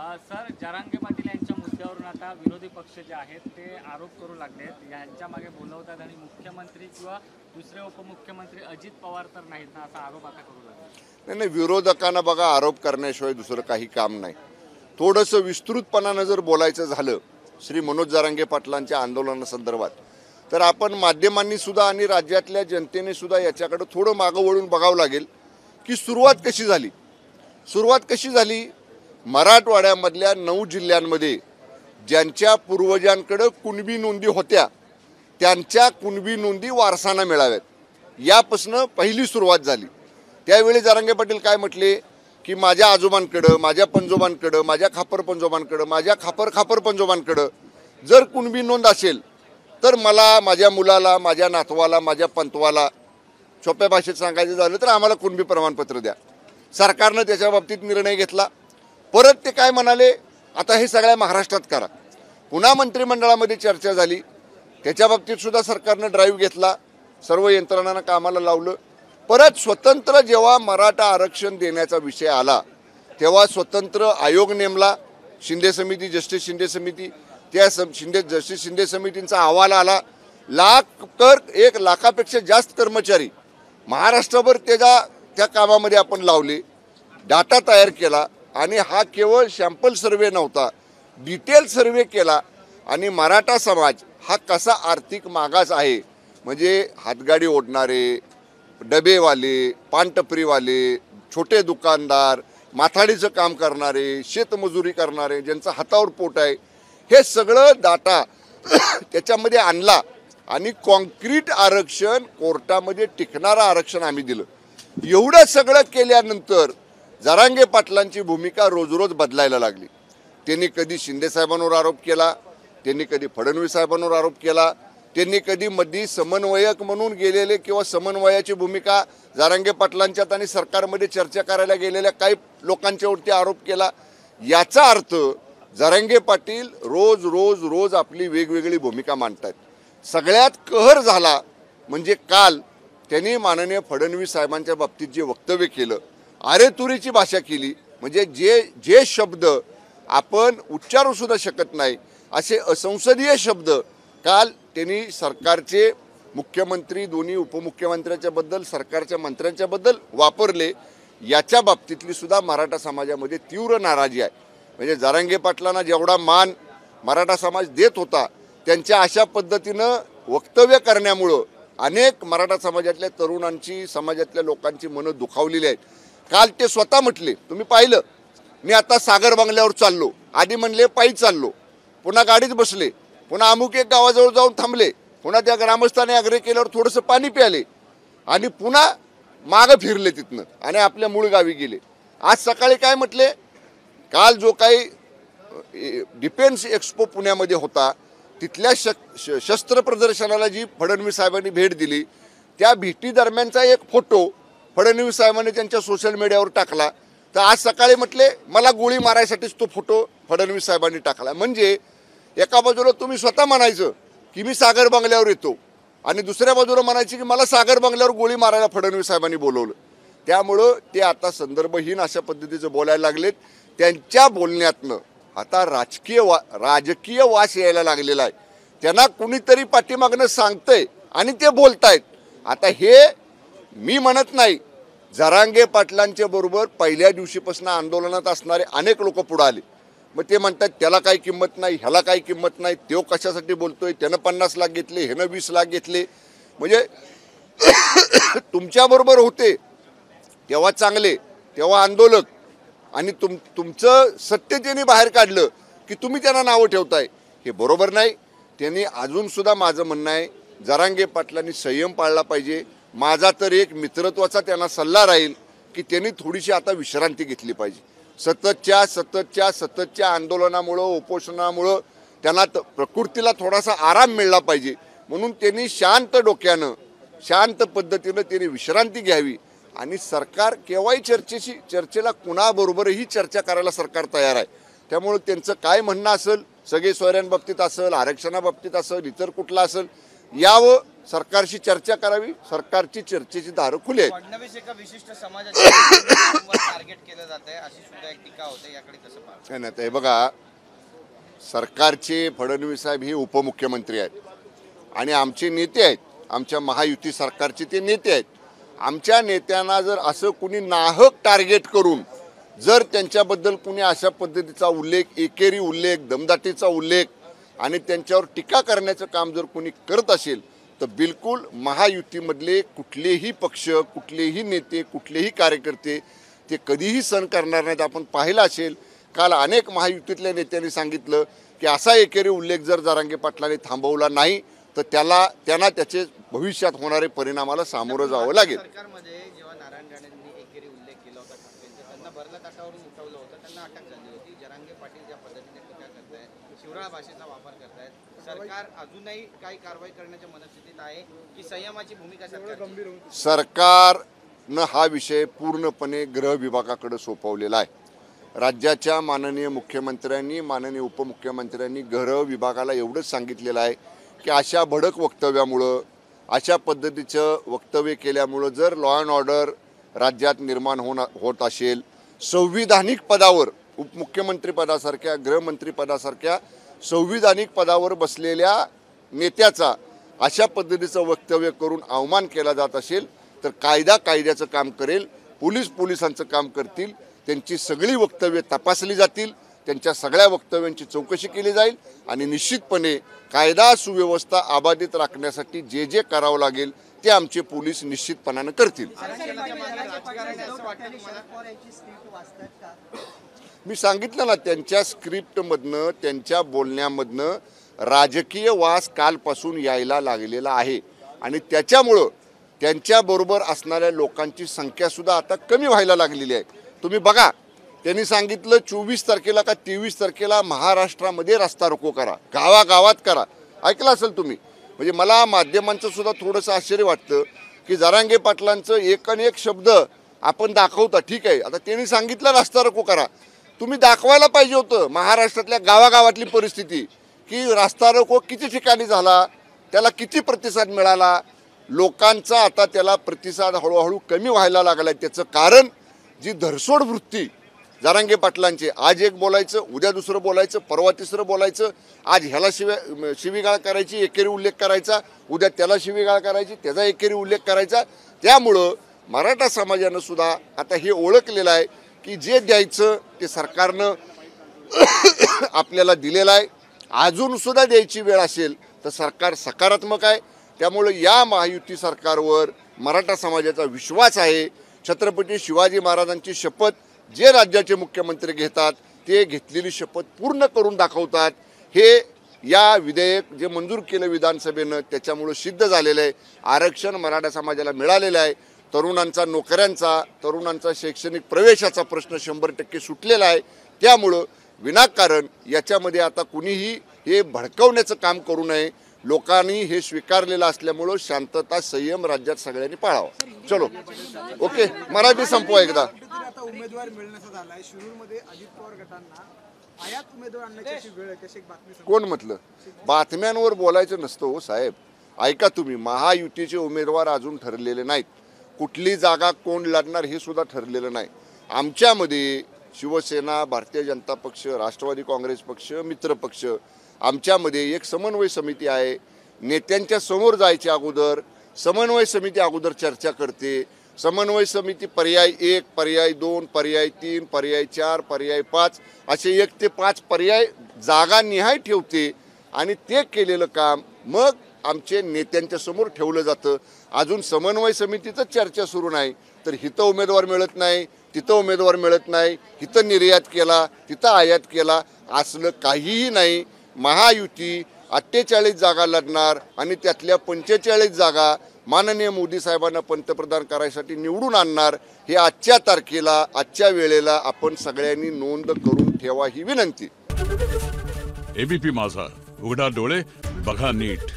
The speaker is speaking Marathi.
सर, जरांगे पाटील यांच्या मुद्द्यावरून आता विरोधी पक्ष जे आहेत ते आरोप करू लागलेत, यांच्या मागे बोलवतात आणि मुख्यमंत्री किंवा दुसरे उपमुख्यमंत्री अजित पवार तर नाहीत ना, असा आरोप आता करू लागले. नाही, विरोधकांना बघा आरोप करण्याशिवाय दुसरं काही काम नाही. थोडंसं विस्तृतपणानं जर बोलायचं झालं श्री मनोज जरांगे पाटलांच्या आंदोलनासंदर्भात, तर आपण माध्यमांनी सुद्धा आणि राज्यातल्या जनतेने सुद्धा याच्याकडे थोडं मागं वळून बघावं लागेल की सुरुवात कशी झाली. मराठवाड्यामधल्या 9 जिल्ह्यांमध्ये ज्यांच्या पूर्वजांकडे कुणबी नोंदी होत्या त्यांच्या कुणबी नोंदी वारसांना मिळाव्यात, यापासून पहिली सुरुवात झाली. त्यावेळी जरांगे पाटील काय म्हटले की माझ्या आजोबांकडं, माझ्या पंजोबांकडं, माझ्या खापर पंजोबांकडं, माझ्या खापर पंजोबांकडं जर कुणबी नोंद असेल तर मला, माझ्या मुलाला, माझ्या नातवाला, माझ्या पंतवाला, सोप्या भाषेत सांगायचं झालं तर आम्हाला कुणबी प्रमाणपत्र द्या. सरकारनं त्याच्या बाबतीत निर्णय घेतला. परत ते काय म्हणाले, आता हे सगळ्या महाराष्ट्रात करा. पुन्हा मंत्रिमंडळामध्ये चर्चा झाली, त्याच्या बाबतीत सुद्धा सरकारनं ड्राईव्ह घेतला, सर्व यंत्रणांना कामाला लावलं. परत स्वतंत्र जेव्हा मराठा आरक्षण देण्याचा विषय आला तेव्हा स्वतंत्र आयोग नेमला, शिंदे समिती, जस्टिस शिंदे समिती. त्या जस्टिस शिंदे समितींचा अहवाल आला. 1 लाखापेक्षा जास्त कर्मचारी महाराष्ट्रभर त्या कामामध्ये आपण लावले, डाटा तयार केला आणि हा केवळ सॅम्पल सर्वे नव्हता, डिटेल सर्वे केला. आणि मराठा समाज हा कसा आर्थिक मागास आहे, म्हणजे हातगाडी ओढणारे, डबेवाले, पानटपरीवाले, छोटे दुकानदार, माथाडीचं काम करणारे, शेतमजुरी करणारे, ज्यांचं हातावर पोट आहे, हे सगळं डाटा त्याच्यामध्ये आणला आणि कॉन्क्रीट आरक्षण, कोर्टामध्ये टिकणारं आरक्षण आम्ही दिलं. एवढं सगळं केल्यानंतर जरांगे पाटलांची भूमिका रोज रोज बदलायला लागली. त्यांनी कधी शिंदे साहेबांवर आरोप केला, त्यांनी कधी फडणवीस साहेबांवर आरोप केला, त्यांनी कधी मध्ये समन्वयक म्हणून गेलेले किंवा समन्वयाची भूमिका जरांगे पाटलांच्यात आणि सरकारमध्ये चर्चा करायला गेलेल्या काही लोकांच्यावरती आरोप केला. याचा अर्थ जरांगे पाटील रोज रोज रोज आपली वेगवेगळी भूमिका मांडतात. सगळ्यात कहर झाला म्हणजे काल त्यांनी माननीय फडणवीस साहेबांच्या बाबतीत जे वक्तव्य केलं, अरेतुरीची भाषा केली, म्हणजे जे शब्द आपण उच्चारू सुद्धा शकत नाही असे असंसदीय शब्द काल त्यांनी सरकारचे मुख्यमंत्री, दोन्ही उपमुख्यमंत्र्यांच्या बद्दल, सरकारच्या मंत्र्यांच्या बद्दल वापरले. याच्या बाबतीतली सुद्धा मराठा समाजामध्ये तीव्र नाराजी आहे. म्हणजे जरांगे पाटलांना जेवढा मान मराठा समाज देत होता, त्यांच्या अशा पद्धतीनं वक्तव्य करण्यामुळं अनेक मराठा समाजातल्या तरुणांची, समाजातल्या लोकांची मनं दुखावलेली आहेत. काल ते स्वतः म्हटले, तुम्ही पाहिलं, मी आता सागर बंगल्यावर चाललो, आधी म्हणले पायी चाललो, पुन्हा गाडीत बसले, पुन्हा अमुक एक गावाजवळ जाऊन थांबले, पुन्हा त्या ग्रामस्थांनी आग्रह केल्यावर थोडंसं पाणी प्याले आणि पुन्हा मागं फिरले तिथनं आणि आपल्या मूळ गावी गेले. आज सकाळी काय म्हटले, काल जो काही डिफेन्स एक्सपो पुण्यामध्ये होता तिथल्या शस्त्र प्रदर्शनाला जी फडणवीस साहेबांनी भेट दिली, त्या भेटी दरम्यानचा एक फोटो फडणवीस साहेबांनी त्यांच्या सोशल मीडियावर टाकला. तर आज सकाळी म्हटले मला गोळी मारायसाठीच तो फोटो फडणवीस साहेबांनी टाकला. म्हणजे एका बाजूला तुम्ही स्वतः म्हणायचं की मी सागर बंगल्यावर येतो आणि दुसऱ्या बाजूला म्हणायचं की मला सागर बंगल्यावर गोळी मारायला फडणवीस साहेबांनी बोलवलं. त्यामुळं ते आता संदर्भहीन अशा पद्धतीचं बोलायला लागलेत. त्यांच्या बोलण्यातनं आता राजकीय वास यायला लागलेला आहे. त्यांना कुणीतरी पाठीमागनं सांगतंय आणि ते बोलतायत. आता हे मी म्हणत नाही, जरांगे पाटलांच्या बरोबर पहिल्या दिवशीपासून आंदोलनात असणारे अनेक लोक पुढे आले. मग ते म्हणतात त्याला काही किंमत नाही, ह्याला काही किंमत नाही, तो कशासाठी बोलतोय, त्यानं 50 लाख घेतले, ह्यानं 20 लाख घेतले. म्हणजे तुमच्याबरोबर होते तेव्हा चांगले, तेव्हा आंदोलक, आणि तुमचं सत्य त्यांनी बाहेर काढलं की तुम्ही त्यांना नावं ठेवताय, हे बरोबर नाही. त्यांनी अजून सुद्धा माझं म्हणणं आहे, जरांगे पाटलांनी संयम पाळला पाहिजे. माझा तर एक मित्रत्वाचा त्यांना सल्ला राहील की त्यांनी थोडीशी आता विश्रांती घेतली पाहिजे. सततच्या आंदोलनामुळं, उपोषणामुळं त्यांना प्रकृतीला थोडासा आराम मिळला पाहिजे. म्हणून त्यांनी शांत डोक्यानं, शांत पद्धतीनं त्यांनी विश्रांती घ्यावी. आणि सरकार केव्हाही चर्चेला कुणाबरोबरही चर्चा करायला सरकार तयार आहे. त्यामुळे त्यांचं काय म्हणणं असेल, सगळे सोयऱ्यांबाबतीत असेल, आरक्षणाबाबतीत असेल, इतर कुठला असेल, यावं सरकारशी चर्चा करावी, सरकारची चर्चेची दारं खुली आहेत. फडणवीस एका विशिष्ट समाजाच्या टार्गेट केलं जात आहे अशी सुद्धा एक टीका होते, याकडे कसं पाहता? नाही हे बघा, सरकारचे फडणवीस साहेब हे उपमुख्यमंत्री आहेत आणि आमचे नेते आहेत, आमच्या महायुती सरकारचे ते नेते आहेत. आमच्या नेत्यांना जर असं कुणी नाहक टार्गेट करून जर त्यांच्याबद्दल कुणी अशा पद्धतीचा उल्लेख, एकेरी उल्लेख, दमदाटीचा उल्लेख आणि त्यांच्यावर टीका करण्याचं काम जर कुणी करत असेल तर बिलकुल महायुतीमधले कुठलेही पक्ष, कुठलेही नेते, कुठलेही कार्यकर्ते ते कधीही सहन करणार नाहीत. आपण पाहिलं असेल, काल अनेक महायुतीतल्या नेत्यांनी सांगितलं की असा एकेरी उल्लेख जर जरांगे पाटलांनी थांबवला नाही तर त्यांना त्याचे भविष्यात होणारे परिणामाला सामोरं जावं लागेल. सरकारमध्ये जेव्हा नारायण राणेंनी एकेरी उल्लेख केला होता ठाकरेंचा, त्यांना भरल्या ताटावरून उठवलं होतं, त्यांना अटक झाली होती. जरांगे पाटील ज्या पद्धतीने टीका करतायत, शिवराळ भाषेचा वापर करतायत, सरकार अजूनही काही कारवाई करण्याच्या मनस्थितीत आहे की संयमाची भूमिका सरकारची? सरकारनं हा विषय पूर्णपणे गृह विभागाकडे सोपवलेला आहे. राज्याच्या माननीय मुख्यमंत्र्यांनी, माननीय उपमुख्यमंत्र्यांनी गृह विभागाला एवढंच सांगितलेलं आहे की अशा भडक वक्तव्यामुळं, अशा पद्धतीचं वक्तव्य केल्यामुळं जर लॉ अँड ऑर्डर राज्यात निर्माण होत असेल, संविधानिक पदावर, उपमुख्यमंत्री पदासारख्या, गृहमंत्री पदासारख्या संविधानिक पदावर बसलेल्या नेत्याचा अशा पद्धतीचं वक्तव्य करून अवमान केला जात असेल तर कायद्याचं काम करेल, पोलिसांचं काम करतील, त्यांची सगळी वक्तव्ये तपासली जातील, त्यांच्या सगळ्या वक्तव्यांची चौकशी केली जाईल आणि निश्चितपणे कायदा सुव्यवस्था अबाधित राखण्यासाठी जे जे करावं लागेल ते आमचे पोलीस निश्चितपणानं करतील. मी सांगितलं ना, त्यांच्या स्क्रिप्टमधनं, त्यांच्या बोलण्यामधनं राजकीय वास कालपासून यायला लागलेला आहे आणि त्याच्यामुळं त्यांच्याबरोबर असणाऱ्या लोकांची संख्यासुद्धा आता कमी व्हायला लागलेली आहे. तुम्ही बघा, त्यांनी सांगितलं 24 तारखेला का 23 तारखेला महाराष्ट्रामध्ये रस्ता रोको करा, गावागावात करा. ऐकलं असेल तुम्ही. म्हणजे मला माध्यमांचं सुद्धा थोडंसं आश्चर्य वाटतं की जरांगे पाटलांचं एक शब्द आपण दाखवता, ठीक आहे, आता त्यांनी सांगितलं रस्ता रोको करा, तुम्ही दाखवायला पाहिजे होतं महाराष्ट्रातल्या गावागावातली परिस्थिती की रस्ता रोको किती ठिकाणी झाला, त्याला किती प्रतिसाद मिळाला. लोकांचा आता त्याला प्रतिसाद हळूहळू कमी व्हायला लागला. त्याचं कारण जी धरसोड वृत्ती जरांगे पाटलांचे, आज एक बोलायचं, उद्या दुसरं बोलायचं, परवा तिसरं बोलायचं, आज ह्याला शिवीगाळ करायची, एकेरी उल्लेख करायचा, उद्या त्याला शिवीगाळ करायची, त्याचा एकेरी उल्लेख करायचा. त्यामुळं मराठा समाजानं सुद्धा आता हे ओळखलेलं आहे की जे द्यायचं ते सरकारनं आपल्याला दिलेलं आहे. अजून सुद्धा द्यायची वेळ असेल तर सरकार सकारात्मक आहे. त्यामुळं या महायुती सरकारवर मराठा समाजाचा विश्वास आहे. छत्रपती शिवाजी महाराजांची शपथ जे राज्याचे मुख्यमंत्री घेतात ते घेतलेली शपथ पूर्ण करून दाखवतात. हे या विधेयक जे मंजूर केलं विधानसभेनं त्याच्यामुळं सिद्ध झालेलं आहे. आरक्षण मराठा समाजाला मिळालेलं आहे. तरुणांचा, नोकऱ्यांचा, तरुणांचा शैक्षणिक प्रवेशाचा प्रश्न 100% सुटलेला आहे. त्यामुळं विनाकारण याच्यामध्ये आता कुणीही हे भडकवण्याचं काम करू नये. लोकांनी हे स्वीकारलेलं असल्यामुळं शांतता, संयम राज्यात सगळ्यांनी पाळावा. चलो, ओके, मराठी संपवा एकदा. आता उमेदवार मिळण्याचा झालाय. शिरूरमध्ये अजित पवार गटांना आयात उमेदवार आणण्याची वेळ आहे, कशी एक बातमी समोर. कोण म्हटलं? बातम्यांवर बोलायचं नसतं हो साहेब. ऐका तुम्ही, महायुतीचे उमेदवार अजून ठरलेले नाहीत. कुठली जागा कोण लढणार हे सुद्धा ठरलेलं नाही. आमच्यामध्ये शिवसेना, भारतीय जनता पक्ष, राष्ट्रवादी काँग्रेस पक्ष, मित्र पक्ष, आमच्यामध्ये एक समन्वय समिती आहे. नेत्यांच्या समोर जायच्या अगोदर समन्वय समिती अगोदर चर्चा करते. समन्वय समिती पर्याय 1, पर्याय 2, पर्याय 3, पर्याय 4, पर्याय 5 असे 1 ते 5 पर्याय जागा निहाय ठेवते आणि ते केलेलं काम मग आमचे नेत्यांच्या समोर ठेवलं जातं. अजून समन्वय समितीचं चर्चा सुरू नाही तर हिथं उमेदवार मिळत नाही, तिथं उमेदवार मिळत नाही, हिथं निर्यात केला, तिथं आयात केला, असलं काहीही नाही. महायुती 48 जागा लढणार आणि त्यातल्या 45 जागा माननीय मोदी साहेबांना पंतप्रधान करायसाठी निवडून आणणार. हे आजच्या तारखेला, आजच्या वेळेला आपण सगळ्यांनी नोंद करून ठेवा ही विनंती. एबीपी माझा, उघडा डोळे बघा नीट.